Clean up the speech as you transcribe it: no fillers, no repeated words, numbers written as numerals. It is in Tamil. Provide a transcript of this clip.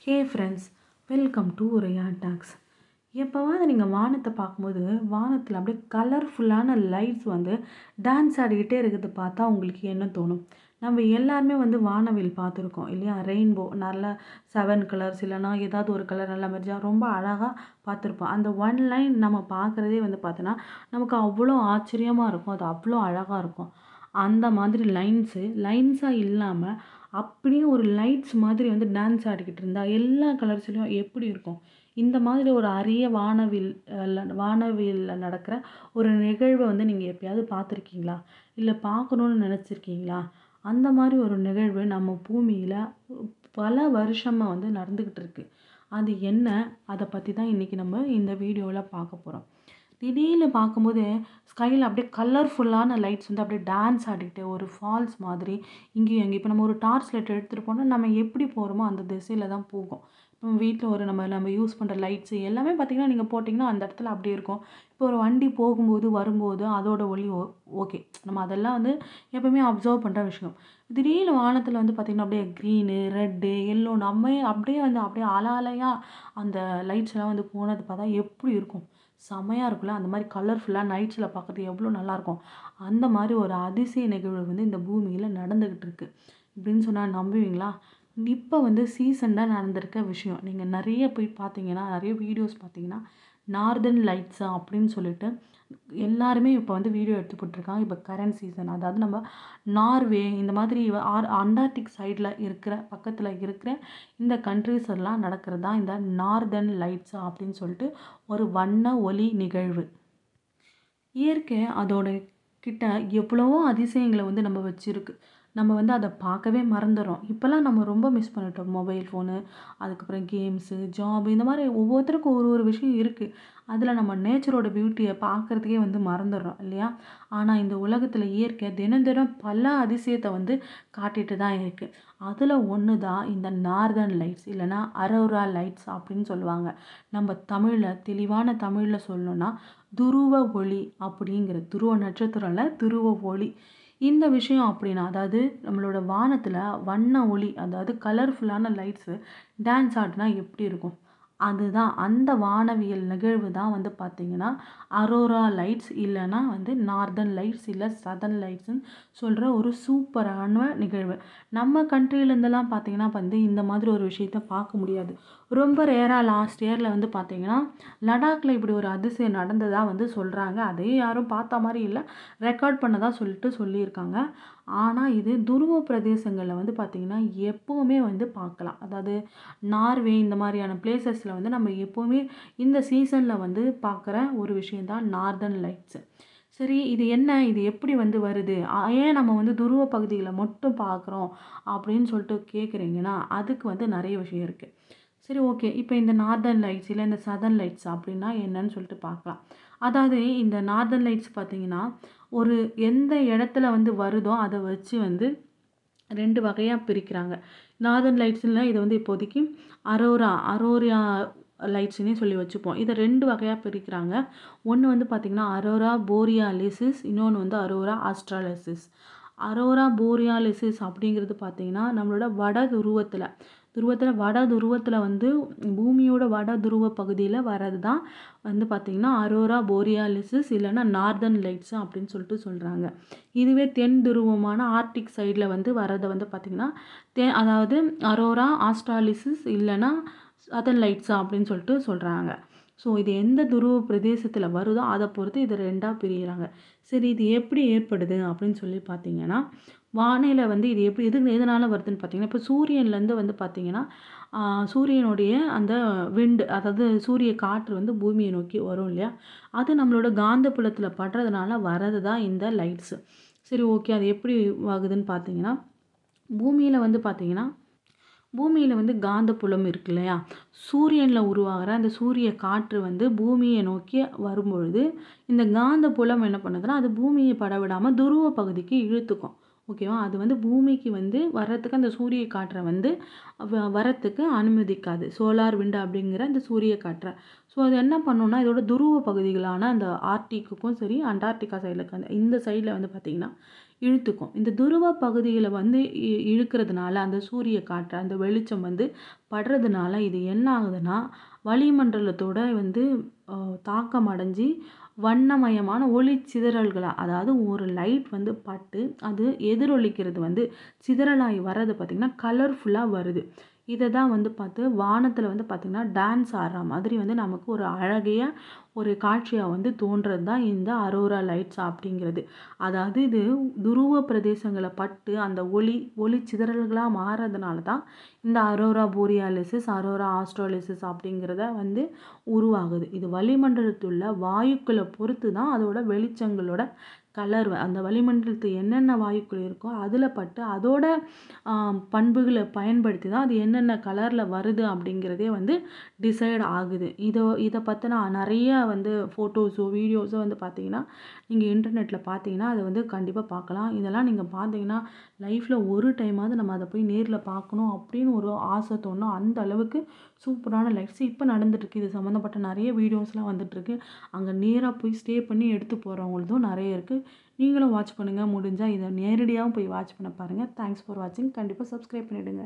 Hey friends, welcome to Ryan talks. எப்போவாவது நீங்கள் வானத்தை பார்க்கும்போது வானத்தில் அப்படியே கலர்ஃபுல்லான லைட்ஸ் வந்து டான்ஸ் ஆடிக்கிட்டே இருக்கிறது பார்த்தா உங்களுக்கு என்ன தோணும்? நம்ம எல்லாருமே வந்து வானவில் பார்த்துருக்கோம் இல்லையா? ரெயின்போ நல்ல 7 கலர்ஸ் இல்லைனா ஏதாவது ஒரு கலர் நல்லா மெர்ஜா ரொம்ப அழகாக பார்த்துருப்போம். அந்த ஒன் லைன் நம்ம பார்க்குறதே வந்து பார்த்தோன்னா நமக்கு அவ்வளோ ஆச்சரியமாக இருக்கும். அது அவ்வளோ அழகாக இருக்கும். அந்த மாதிரி லைன்ஸாக இல்லாமல் அப்படியே ஒரு லைட்ஸ் மாதிரி வந்து டான்ஸ் ஆடிக்கிட்டு இருந்தா எல்லா கலர்ஸ்லையும் எப்படி இருக்கும்? இந்த மாதிரி ஒரு அரிய வானவில்ல நடக்கிற ஒரு நிகழ்வை வந்து நீங்கள் எப்பயாவது பார்த்துருக்கீங்களா? இல்லை பார்க்கணுன்னு நினச்சிருக்கீங்களா? அந்த மாதிரி ஒரு நிகழ்வு நம்ம பூமியில் பல வருஷமாக வந்து நடந்துக்கிட்டு இருக்கு. அது என்ன? அதை பற்றி தான் இன்றைக்கி நம்ம இந்த வீடியோவில் பார்க்க போகிறோம். திடீர்னு பார்க்கும்போது ஸ்கைல அப்படியே கலர்ஃபுல்லான லைட்ஸ் வந்து அப்படியே டான்ஸ் ஆடிக்கிட்டு ஒரு ஃபால்ஸ் மாதிரி இங்கேயும் அங்கேயும் இப்போ நம்ம ஒரு டார்ச் லைட் எடுத்துகிட்டு போனால் நம்ம எப்படி போகிறோமோ அந்த திசையில் தான் போகும். நம்ம வீட்டில் ஒரு நம்ம யூஸ் பண்ணுற லைட்ஸு எல்லாமே பார்த்திங்கன்னா நீங்கள் போட்டிங்கன்னா அந்த இடத்துல அப்படியே இருக்கும். இப்போ ஒரு வண்டி போகும்போது வரும்போது அதோட ஒளி ஓகே, நம்ம அதெல்லாம் வந்து எப்போவுமே அப்சர்வ் பண்ணுற விஷயம். திடீர்னு வானத்தில் வந்து பார்த்திங்கன்னா அப்படியே க்ரீனு, ரெட்டு, எல்லோ நம்ம அப்படியே வந்து அப்படியே அலையாக அந்த லைட்ஸ் எல்லாம் வந்து போனது பார்த்தா எப்படி இருக்கும்? செமையாக இருக்குல்ல. அந்த மாதிரி கலர்ஃபுல்லாக நைட்ஸில் பார்க்குறது எவ்வளோ நல்லாயிருக்கும். அந்த மாதிரி ஒரு அதிசய நிகழ்வு வந்து இந்த பூமியில் நடந்துக்கிட்டு இருக்கு இப்படின்னு சொன்னால் நம்புவீங்களா? இப்போ வந்து சீசன் நடந்திருக்க விஷயம். நீங்கள் நிறைய போய் பார்த்தீங்கன்னா, நிறைய வீடியோஸ் பார்த்தீங்கன்னா, நார்தர்ன் லைட்ஸா அப்படின்னு சொல்லிட்டு எல்லாருமே இப்போ வந்து வீடியோ எடுத்து போட்டிருக்காங்க. இப்போ கரண்ட் சீசன், அதாவது நம்ம நார்வே இந்த மாதிரி அண்டார்டிக் சைடில் இருக்கிற பக்கத்தில் இருக்கிற இந்த கண்ட்ரிஸ் எல்லாம் நடக்கிறது தான் இந்த நார்தர்ன் லைட்ஸ் அப்படின்னு சொல்லிட்டு ஒரு வண்ண ஒளி நிகழ்வு. இயற்கை அதோட கிட்ட எவ்வளவோ அதிசயங்களை வந்து நம்ம வச்சுருக்கு. நம்ம வந்து அதை பார்க்கவே மறந்துடுறோம். இப்போல்லாம் நம்ம ரொம்ப மிஸ் பண்ணிட்டோம். மொபைல் ஃபோனு, அதுக்கப்புறம் கேம்ஸு, ஜாப் இந்த மாதிரி ஒவ்வொருத்தருக்கும் ஒரு ஒரு விஷயம் இருக்குது. அதில் நம்ம நேச்சரோட பியூட்டியை பார்க்குறதுக்கே வந்து மறந்துடுறோம் இல்லையா? ஆனால் இந்த உலகத்தில் இயற்கை தினம் தினம் பல அதிசயத்தை வந்து காட்டிட்டு தான் இருக்குது. அதில் ஒன்று தான் இந்த நார்தர்ன் லைட்ஸ் இல்லைனா அரோரா லைட்ஸ் அப்படின்னு சொல்லுவாங்க. நம்ம தமிழில் தெளிவான தமிழில் சொல்லணும்னா துருவ ஒளி அப்படிங்கிற துருவ நட்சத்திரம் இல்லை, துருவ ஒளி. இந்த விஷயம் அப்படின்னா அதாவது நம்மளோட வானத்தில் வண்ண ஒளி அதாவது கலர்ஃபுல்லான லைட்ஸு டான்ஸ் ஆடினா எப்படி இருக்கும்? அதுதான் அந்த வானவியல் நிகழ்வு தான் வந்து பார்த்திங்கன்னா அரோரா லைட்ஸ் இல்லைனா வந்து நார்தர்ன் லைட்ஸ் இல்லை சதர்ன் லைட்ஸ்ன்னு சொல்கிற ஒரு சூப்பரான நிகழ்வு. நம்ம கண்ட்ரிலேருந்தெல்லாம் பார்த்திங்கன்னா வந்து இந்த மாதிரி ஒரு விஷயத்த பார்க்க முடியாது. ரொம்ப ரேராக லாஸ்ட் இயரில் வந்து பார்த்திங்கன்னா லடாக்கில் இப்படி ஒரு அதிசயம் நடந்ததாக வந்து சொல்கிறாங்க. அதையும் யாரும் பார்த்த மாதிரி இல்லை, ரெக்கார்ட் பண்ணதாக சொல்லியிருக்காங்க. ஆனால் இது துருவ பிரதேசங்களில் வந்து பார்த்திங்கன்னா எப்போவுமே வந்து பார்க்கலாம். அதாவது நார்வே இந்த மாதிரியான பிளேசஸில் வந்து நம்ம எப்போவுமே இந்த சீசனில் வந்து பார்க்குற ஒரு விஷயந்தான் நார்தர்ன் லைட்ஸு. சரி, இது என்ன? இது எப்படி வந்து வருது? ஏன் நம்ம வந்து துருவ பகுதிகளை மட்டும் பார்க்குறோம் அப்படின்னு சொல்லிட்டு கேட்குறீங்கன்னா, அதுக்கு வந்து நிறைய விஷயம் இருக்குது. சரி, ஓகே. இப்போ இந்த நார்தர்ன் லைட்ஸ் இல்லை இந்த சதர்ன் லைட்ஸ் அப்படின்னா என்னன்னு சொல்லிட்டு பார்க்கலாம். அதாவது இந்த நார்தர்ன் லைட்ஸ் பார்த்திங்கன்னா ஒரு எந்த இடத்துல வந்து வருதோ அதை வச்சு வந்து 2 வகையாக பிரிக்கிறாங்க. நார்தர்ன் லைட்ஸ்ல இதை வந்து இப்போதைக்கு அரோரா லைட்ஸ்னே சொல்லி வச்சுப்போம். இதை 2 வகையாக பிரிக்கிறாங்க. ஒன்று வந்து பார்த்திங்கன்னா அரோரா போரியாலிசிஸ், இன்னொன்று வந்து அரோரா ஆஸ்ட்ராலிசிஸ். அரோரா போரியாலிசிஸ் அப்படிங்கிறது பார்த்திங்கன்னா நம்மளோட வட துருவத்தில் வந்து பூமியோட வட துருவ பகுதியில் வர்றது தான் வந்து பார்த்திங்கன்னா அரோரா போரியாலிசிஸ் இல்லைனா நார்தர்ன் லைட்ஸ் அப்படின்னு சொல்லிட்டு சொல்கிறாங்க. இதுவே தென் துருவமான ஆர்டிக் சைடில் வந்து வர்றதை வந்து பார்த்திங்கன்னா அதாவது அரோரா ஆஸ்ட்ராலிசிஸ் இல்லைனா சதர்ன் லைட்ஸா அப்படின்னு சொல்லிட்டு சொல்கிறாங்க. ஸோ இது எந்த துருவ பிரதேசத்தில் வருதோ அதை பொறுத்து இதை 2ஆக பிரிகிறாங்க. சரி, இது எப்படி ஏற்படுது அப்படின்னு சொல்லி பார்த்தீங்கன்னா வானிலை வந்து இது எதனால் வருதுன்னு பார்த்தீங்கன்னா இப்போ சூரியன்லேருந்து வந்து பார்த்திங்கன்னா சூரியனுடைய அந்த விண்டு அதாவது சூரிய காற்று வந்து பூமியை நோக்கி வரும் இல்லையா? அது நம்மளோட காந்தப்புலத்தில் படுறதுனால வர்றது தான் இந்த லைட்ஸு. சரி, ஓகே. அது எப்படி ஆகுதுன்னு பார்த்தீங்கன்னா பூமியில் வந்து காந்தப்புலம் இருக்கு இல்லையா? சூரியனில் உருவாகிற அந்த சூரிய காற்று வந்து பூமியை நோக்கி வரும்பொழுது இந்த காந்தப்புலம் என்ன பண்ணுதுன்னா அது பூமியை படவிடாமல் துருவ பகுதிக்கு இழுத்துக்கும். ஓகேவா? அது வந்து பூமிக்கு வந்து வர்றதுக்கு அந்த சூரிய காற்றை வந்து வரத்துக்கு அனுமதிக்காது. சோலார் விண்டு அப்படிங்கிற அந்த சூரிய காற்றை. ஸோ அது என்ன பண்ணுன்னா இதோட துருவ பகுதிகளான அந்த ஆர்டிக்குக்கும் சரி அண்டார்டிகா சைடில் இருக்க இந்த சைடில் வந்து பார்த்திங்கன்னா இழுத்துக்கும். இந்த துருவ பகுதியில வந்து இழுக்கிறதுனால அந்த சூரிய காற்று, அந்த வெளிச்சம் வந்து படுறதுனால இது என்ன ஆகுதுன்னா, வளிமண்டலத்தோட வந்து தாக்கம் அடைஞ்சு வண்ணமயமான ஒளி சிதறல்களா அதாவது ஒரு லைட் வந்து பட்டு அது எதிரொலிக்கிறது வந்து சிதறலாகி வர்றது பார்த்திங்கன்னா கலர்ஃபுல்லா வருது. இத தான் வந்து பார்த்து வானத்தில வந்து பார்த்திங்கன்னா, டான்ஸ் ஆடுற மாதிரி வந்து நமக்கு ஒரு அழகிய ஒரு காட்சியா வந்து தோன்றது தான் இந்த அரோரா லைட்ஸ் அப்படிங்கிறது. அதாவது இது துருவ பிரதேசங்கள பட்டு அந்த ஒளி சிதறல்களா மாறுறதுனால தான் இந்த அரோரா போரியாலிசிஸ், அரோரா ஆஸ்ட்ரலிசிஸ் அப்படிங்கிறத வந்து உருவாகுது. இது வளிமண்டலத்தில் உள்ள வாயுக்கள பொறுத்து தான் அதோட வெளிச்சங்களோட கலர் அந்த வளிமண்டலத்து என்னென்ன வாயுக்கள் இருக்கோ அதில பட்டு அதோட பண்புகள பயன்படுத்தி தான் அது என்னென்ன கலர்ல வருது அப்படிங்கிறதே வந்து டிசைட் ஆகுது. இத பத்தின நெறைய வந்து ஃபோட்டோஸோ, வீடியோஸோ வந்து பார்த்தீங்கன்னா, நீங்க இன்டர்நெட்ல பார்த்தீங்கன்னா, அத வந்து கண்டிப்பா பார்க்கலாம். இதெல்லாம் நீங்க பார்த்தீங்கன்னா, லைஃப்ல ஒரு டைமாவது நம்ம அத போய் நேர்ல பார்க்கணும் அப்படின்னு ஒரு ஆசை தோணும். அந்த அளவுக்கு சூப்பரான லைட்ஸ் இப்ப நடந்துட்டுருக்கு. இது சம்மந்தப்பட்ட நெறைய வீடியோஸ்லாம் வந்துட்டுருக்கு. அங்க நேரா போய் ஸ்டே பண்ணி எடுத்து போறவங்களுதும் நெறைய இருக்கு. நீங்களும் வாட்ச் பண்ணுங்க. முடிஞ்சா இத நேரடியாவும் போய் வாட்ச் பண்ண பாருங்க. தேங்க்ஸ் ஃபார் வாட்சிங். கண்டிப்பா சப்ஸ்கிரைப் பண்ணிடுங்க.